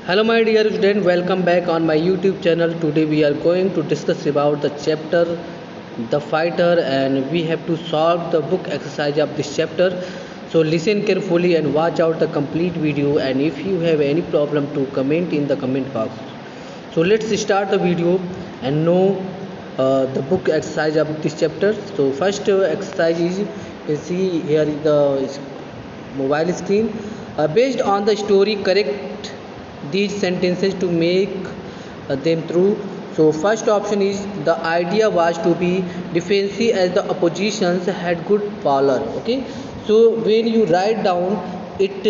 Hello my dear student, welcome back on my YouTube channel. Today we are going to discuss about the chapter The Fighter, and we have to solve the book exercise of this chapter. So listen carefully and watch out the complete video, and if you have any problem to comment in the comment box. So let's start the video and know the book exercise of this chapter. So first exercise is, you can see here is the mobile screen. Based on the story, correct these sentences to make them true. So first option is the idea was to be defensive as the oppositions had good bowler. Okay, so when you write down it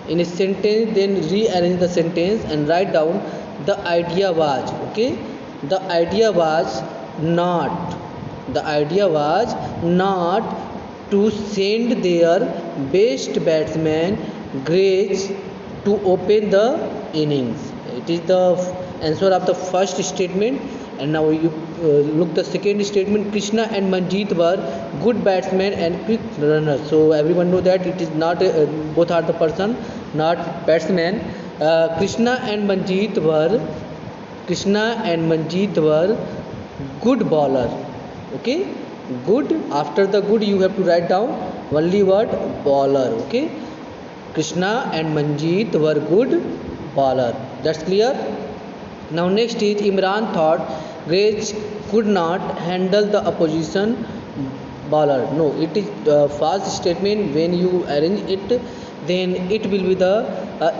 in a sentence, then rearrange the sentence and write down the idea was. Okay, the idea was not the idea was not to send their best batsman Grace to open the innings. It is the answer of the first statement. And now you look the second statement. Krishna and Manjeet were good batsmen and quick runners. So everyone know that it is not both are the person, not batsmen. Krishna and Manjeet were good bowler. Okay, good, after the good you have to write down only word bowler. Okay, Krishna and Manjeet were good bowler. That's clear. Now next is Imran thought Grace could not handle the opposition bowler. No, it is false statement. When you arrange it, then it will be the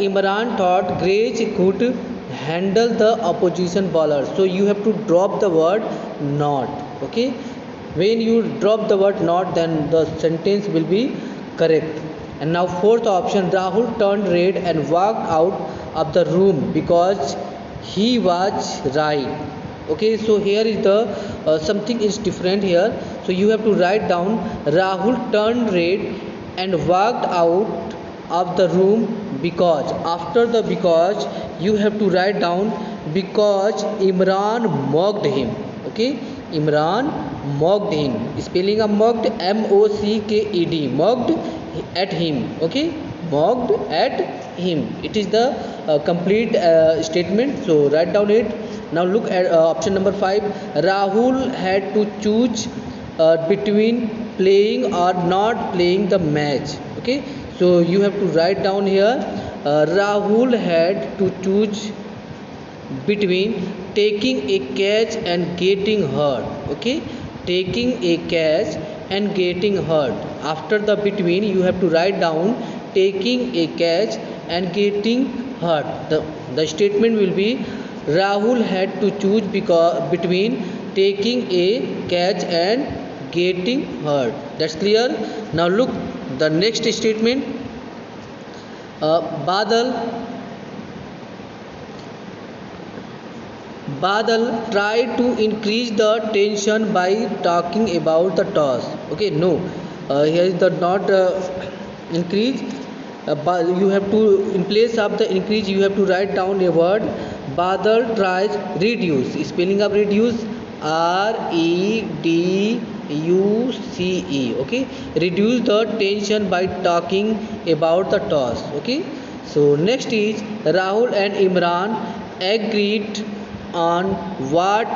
Imran thought Grace could handle the opposition bowler. So you have to drop the word not. Okay, when you drop the word not, then the sentence will be correct. And now fourth option, Rahul turned red and walked out of the room because he was right. Okay, so here is the something is different here. So you have to write down Rahul turned red and walked out of the room because. After the because you have to write down because Imran mocked him. Okay, Imran mocked him. Spelling of mocked, mocked, mocked at him. Okay, mocked at him. It is the complete statement. So write down it. Now look at option number 5. Rahul had to choose between playing or not playing the match. Okay, so you have to write down here Rahul had to choose between taking a catch and getting hurt. Okay, taking a catch and getting hurt. After the between you have to write down taking a catch and getting hurt. The statement will be Rahul had to choose between taking a catch and getting hurt. That's clear. Now look the next statement. Badal Badal tried to increase the tension by talking about the toss. Okay, no, here is the not increase. But you have to, in place of the increase, you have to write down a word. Badal tries reduce. Spelling of reduce, reduce. Okay, reduce the tension by talking about the toss. Okay, so next is Rahul and Imran agreed on what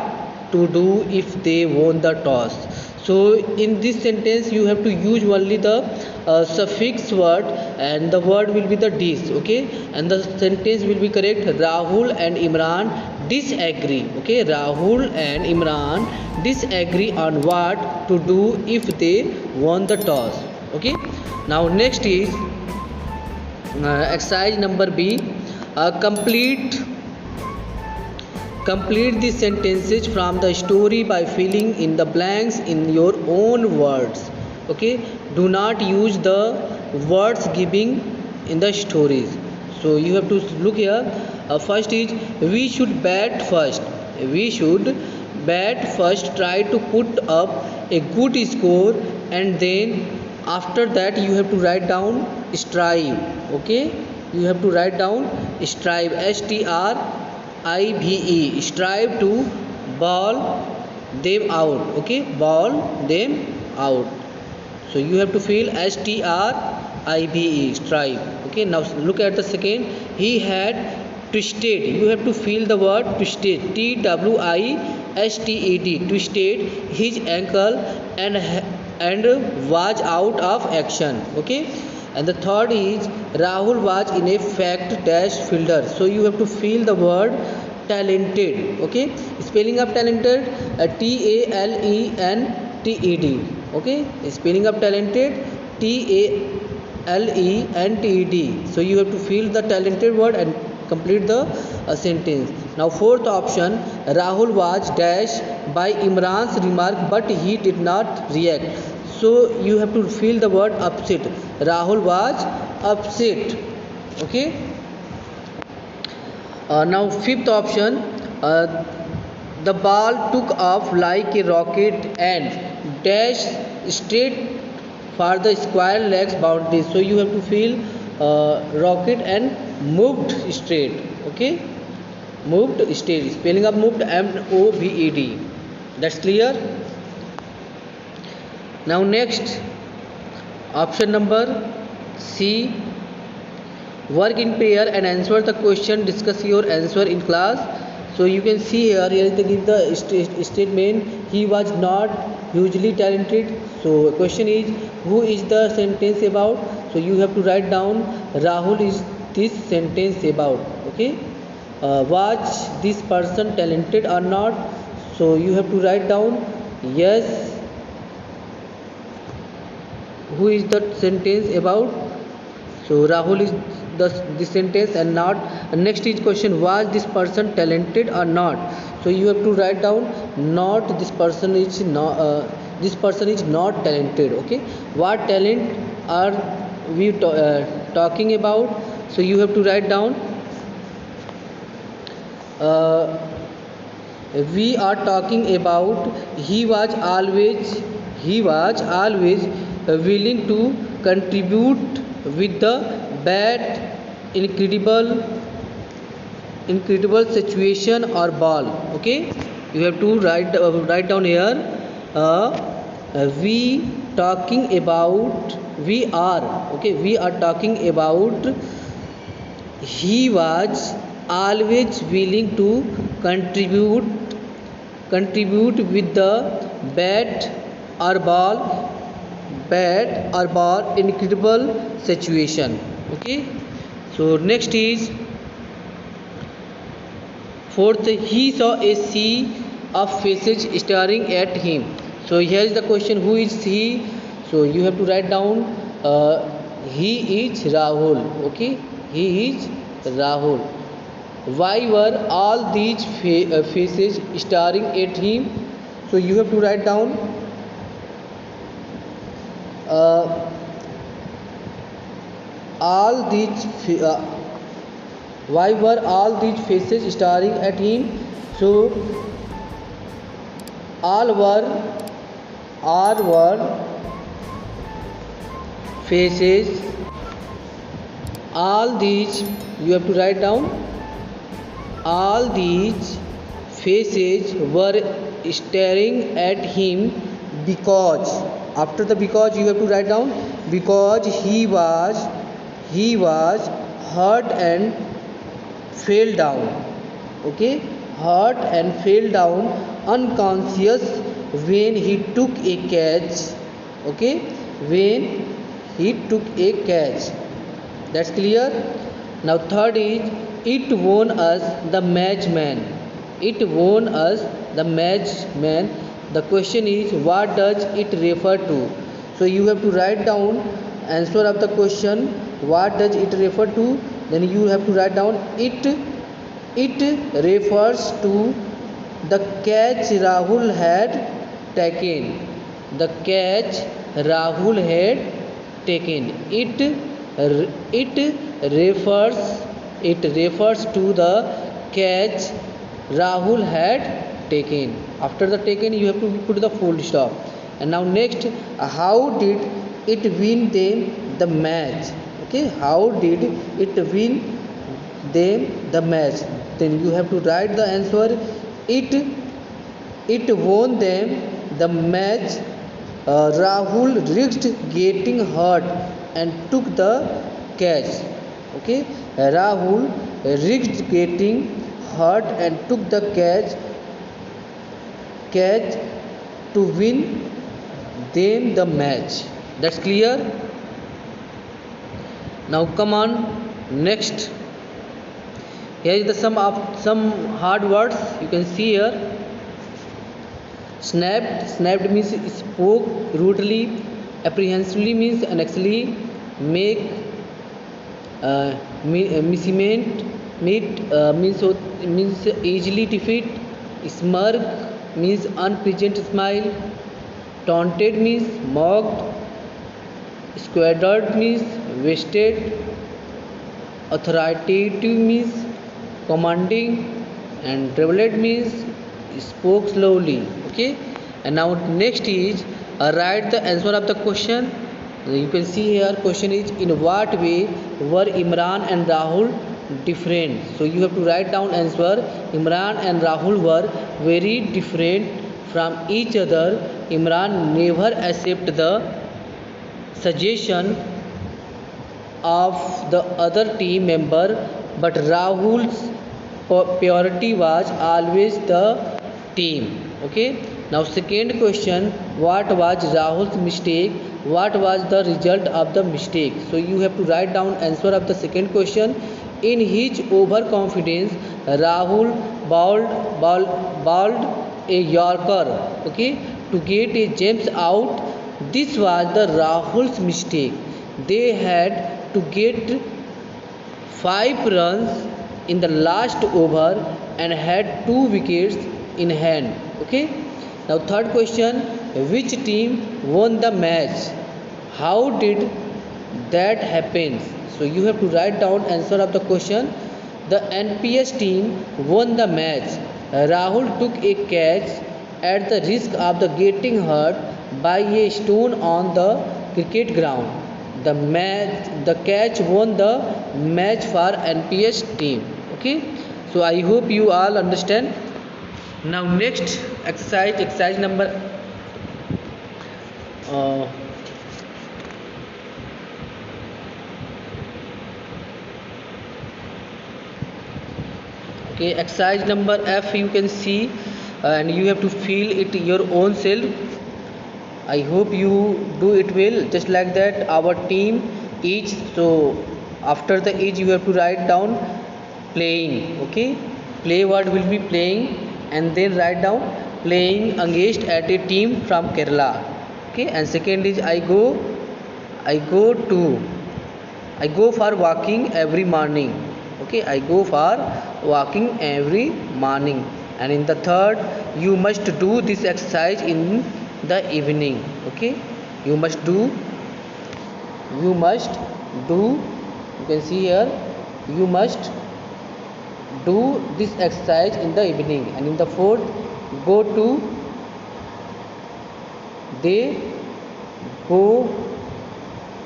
to do if they won the toss. So in this sentence you have to use only the suffix word, and the word will be the dis. Okay, and the sentence will be correct. Rahul and Imran disagree. Okay, Rahul and Imran disagree on what to do if they won the toss. Okay, now next is exercise number B. Complete the sentences from the story by filling in the blanks in your own words. Okay, do not use the words giving in the stories. So you have to look here. First is we should bat first. We should bat first. Try to put up a good score, and then after that you have to write down strive. Okay, you have to write down strive. strive, strive to ball them out. Okay, ball them out. So you have to fill strive, strive. Okay. Okay, now look at the second. He had twisted. You have to feel the word twisted. Twisted. Twisted his ankle and was out of action. Okay, and the third is Rahul was in a fact dash fielder. So you have to feel the word talented. Okay, spelling of talented, Talented. Okay, spelling of talented, Talented. So you have to feel the talented word and complete the sentence. Now fourth option, Rahul was dash by Imran's remark but he did not react. So you have to feel the word upset. Rahul was upset. Okay. Now fifth option, the ball took off like a rocket and dashed straight for the square legs boundary. So you have to feel rocket and moved straight. Okay, moved straight. Spelling of moved, Moved. That's clear. Now next, option number C, work in pair and answer the question, discuss your answer in class. So you can see here they give the statement, he was not hugely talented. So question is, who is the sentence about? So you have to write down, Rahul is this sentence about. Okay, was this person talented or not? So you have to write down, yes, who is the sentence about? So Rahul is the sentence and not. And next is question, was this person talented or not? So you have to write down, not this person is not talented. Okay, what talent are we talking about? So you have to write down, we are talking about, he was always willing to contribute with the bat, incredible situation or ball. Okay, you have to write down here, uh, we talking about, we are talking about, he was always willing to contribute with the bat or ball incredible situation. Okay, so next is fourth, he saw a sea of faces staring at him. So here is the question, who is he? So you have to write down, he is Rahul. Okay, he is Rahul. Why were all these faces staring at him? So you have to write down, all these why were all these faces staring at him? So all were faces, all these, you have to write down, all these faces were staring at him because, after the because you have to write down, because he was hurt and fell down. Okay, hurt and fell down unconscious when he took a catch. Okay, when he took a catch. That's clear. Now third is, it won us the matchman. It won us the matchman. The question is, what does it refer to? So you have to write down answer of the question, what does it refer to? Then you have to write down, it refers to the catch Rahul had taken. The catch Rahul had taken. It refers to the catch Rahul had taken. After the taken you have to put the full stop. And now next, how did it win them the match? Okay, how did it win them the match? Then you have to write the answer, it won them the match. Rahul risked getting hurt and took the catch. Okay, Rahul risked getting hurt and took the catch to win them the match. That's clear. Now come on, next. Here is the some hard words you can see here. Snapped means spoke rudely. Apprehensively means annexiously. Make miscement means easily defeat. Smirk means unpleasant smile. Taunted means mocked. Squandered means wasted. Authoritative means commanding, and traveled means spoke slowly. Okay, and now next is write the answer of the question. You can see here question is, in what way were Imran and Rahul different? So you have to write down answer. Imran and Rahul were very different from each other. Imran never accepted the suggestion of the other team member, but Rahul's priority was always the team. Okay, now second question, what was Rahul's mistake? What was the result of the mistake? So you have to write down answer of the second question. In his overconfidence, Rahul bowled a Yorker, okay, to get a James out. This was the Rahul's mistake. They had to get 5 runs in the last over and had 2 wickets in hand. Okay, now third question, which team won the match? How did that happen? So you have to write down answer of the question. The NPS team won the match. Rahul took a catch at the risk of the getting hurt by a stone on the cricket ground. The catch won the match for NPS team. Okay, so I hope you all understand. Now next exercise number okay, exercise number F you can see, and you have to feel it your own self. I hope you do it well, just like that our team each. So after the each you have to write down playing. Okay, play word will be playing, and then write down playing against at a team from Kerala. Okay, and second is I go for walking every morning. Okay, I go for walking every morning. And in the third, you must do this exercise in the evening. Okay, you must do you can see here, you must do this exercise in the evening. And in the fourth, they go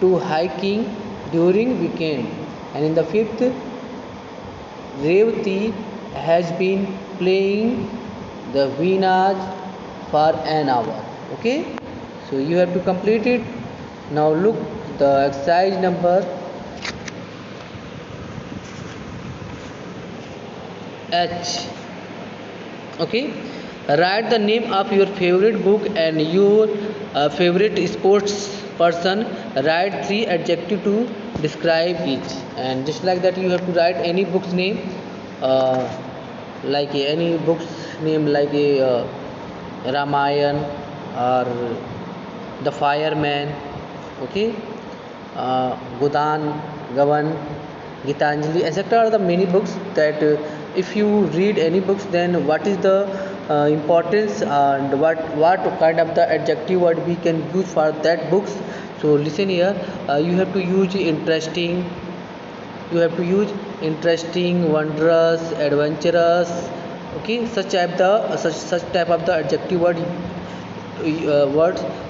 to hiking during weekend. And in the fifth, Revati has been playing the Veenas for an hour. Okay, so you have to complete it. Now look the exercise number H. Okay, write the name of your favorite book and your favorite sports person. Write 3 adjectives to describe each. And just like that you have to write any book's name, like any book's name, like a Ramayan or the Fireman. Okay, Godan, Gavan, Gitanjali, etc. are the many books that if you read any books, then what is the importance and what kind of the adjective word we can use for that books. So listen here, you have to use interesting, wondrous, adventurous. Okay, such type of the adjective words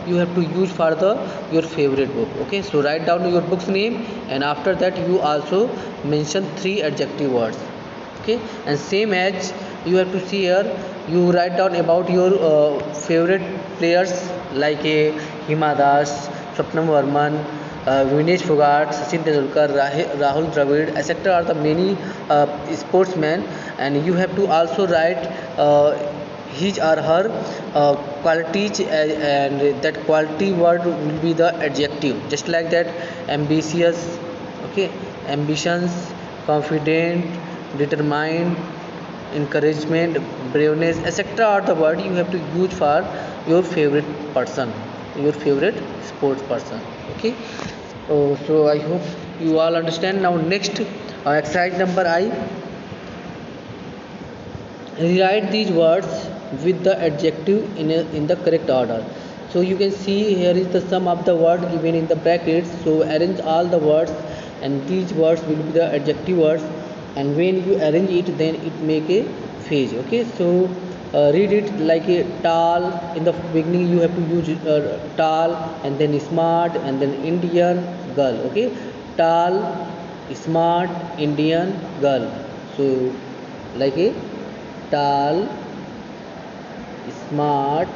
you have to use for the your favorite book. Okay, so write down your book's name, and after that you also mention 3 adjective words. Okay, and same as you have to see here, you write down about your favorite players like Hima Das, Swapnam Varman, Vinesh Fogart, Sachin Tendulkar, Rahul Dravid, etc. are the many sportsmen, and you have to also write his or her qualities, and that quality word will be the adjective. Just like that, ambitious, okay, ambitions, confident, determined, encouragement, braveness, etc. are the word you have to use for your favorite person, your favorite sports person. Okay. So I hope you all understand. Now next, exercise number I. Rewrite these words with the adjective in the correct order. So you can see here is the sum of the word given in the brackets. So arrange all the words, and these words will be the adjective words, and when you arrange it, then it make a phrase. Okay. So read it like a tall. In the beginning you have to use tall, and then smart, and then Indian girl. Okay. Tall, smart, Indian girl. So like a tall, smart,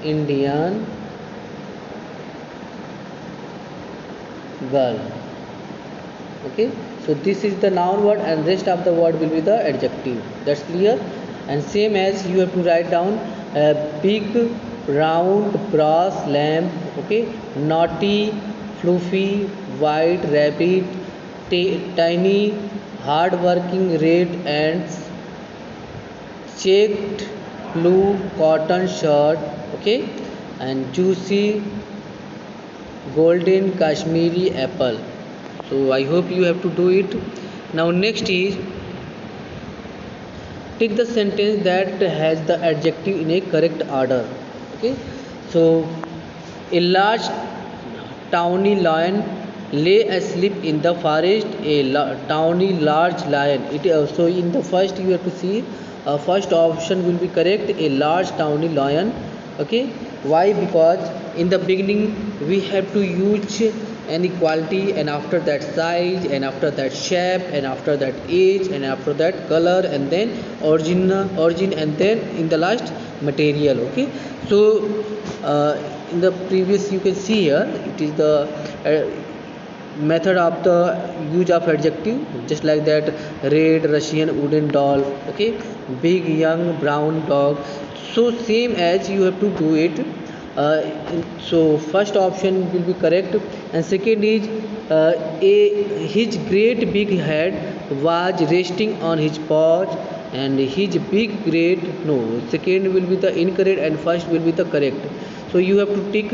Indian girl. Okay. So this is the noun word, and rest of the word will be the adjective. That's clear. And same as you have to write down a big, round, brass lamp. Okay. Naughty, fluffy, white rabbit, tiny, hard-working red ants, checked blue cotton shirt. Okay. And juicy golden Kashmiri apple. So I hope you have to do it. Now next is, take the sentence that has the adjective in a correct order. Okay. So a large tawny lion lay asleep in the forest. A tawny large lion. So in the first you have to see, first option will be correct, a large tawny lion. Okay. Why? Because in the beginning we have to use an equality, and after that size, and after that shape, and after that age, and after that color, and then origin, and then in the last material. Okay. So in the previous you can see here, it is the method of the use of adjective, just like that, red Russian wooden doll. Okay. Big young brown dog. So same as you have to do it. So first option will be correct, and second is his great big head was resting on his paws, and his big great, no, second will be the incorrect and first will be the correct. So you have to take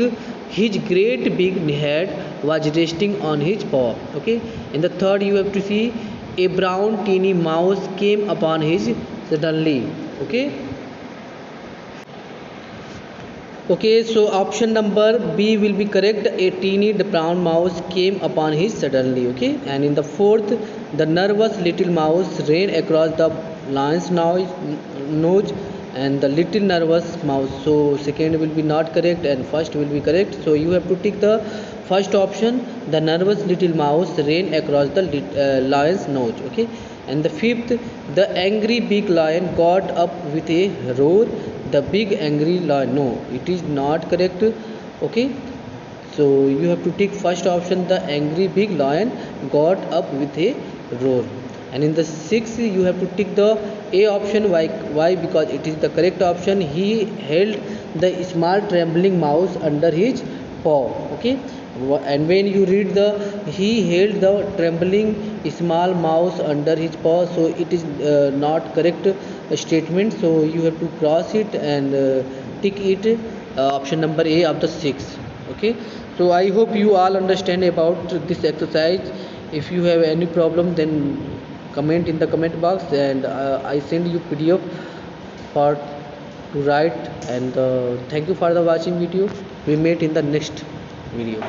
his great big head was resting on his paw. Okay. In the third you have to see, a brown teeny mouse came upon his suddenly. Okay. Okay, so option number B will be correct. A teeny brown mouse came upon him suddenly. Okay, and in the fourth, the nervous little mouse ran across the lion's nose, and the little nervous mouse. So second will be not correct, and first will be correct. So you have to tick the first option. The nervous little mouse ran across the lion's nose. Okay, and the fifth, the angry big lion got up with a roar. The big angry lion, no, it is not correct. Okay. So you have to tick first option, the angry big lion got up with a roar. And in the sixth you have to tick the A option. Why? Because it is the correct option. He held the small trembling mouse under his paw. Okay. And when you read the he held the trembling small mouse under his paw, so it is not correct statement. So you have to cross it and tick it, option number A of the 6. Okay. So I hope you all understand about this exercise. If you have any problem, then comment in the comment box, and I send you PDF for to write. And thank you for the watching video. We meet in the next video.